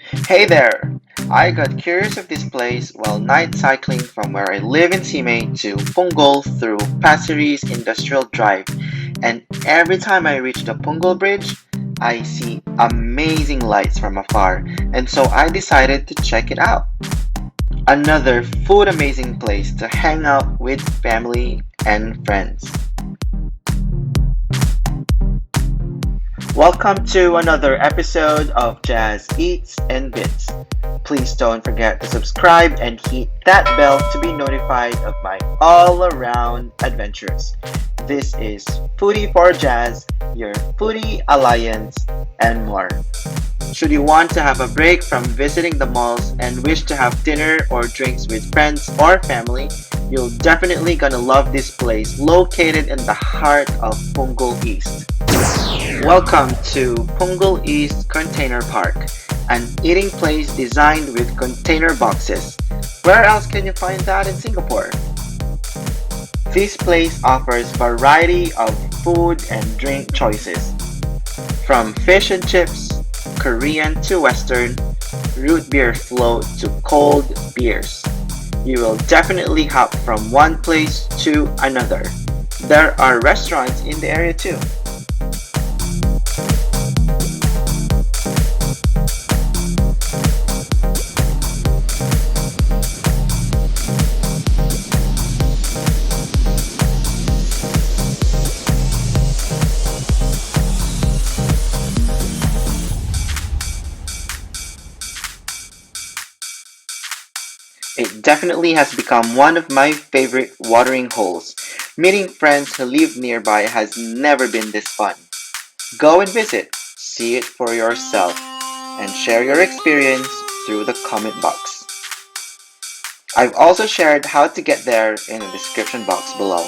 Hey there! I got curious of this place while night cycling from where I live in Simei to Punggol through Pasir Industrial Drive, and every time I reach the Punggol Bridge, I see amazing lights from afar, and so I decided to check it out. Another food amazing place to hang out with family and friends. Welcome to another episode of Jaz Eats and Bits. Please don't forget to subscribe and hit that bell to be notified of my all-around adventures. This is foodie4jaz, your foodie alliance, and more. Should you want to have a break from visiting the malls and wish to have dinner or drinks with friends or family, you're definitely gonna love this place located in the heart of Punggol East. Welcome to Punggol East Container Park, an eating place designed with container boxes. Where else can you find that in Singapore? This place offers variety of food and drink choices, from fish and chips, Korean to Western, root beer float to cold beers. You will definitely hop from one place to another. There are restaurants in the area too. It definitely has become one of my favorite watering holes. Meeting friends who live nearby has never been this fun. Go and visit, see it for yourself, and share your experience through the comment box. I've also shared how to get there in the description box below.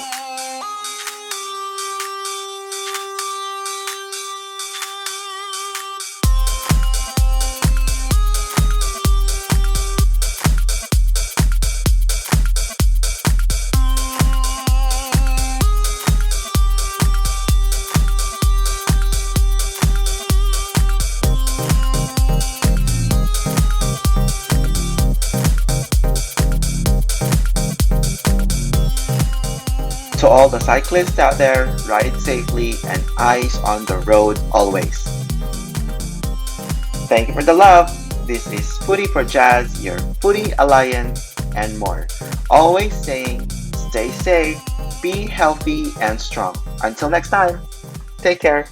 To all the cyclists out there, ride safely and eyes on the road always. Thank you for the love. This is foodie4jaz, your foodie alliance, and more. Always saying, stay safe, be healthy and strong. Until next time, take care.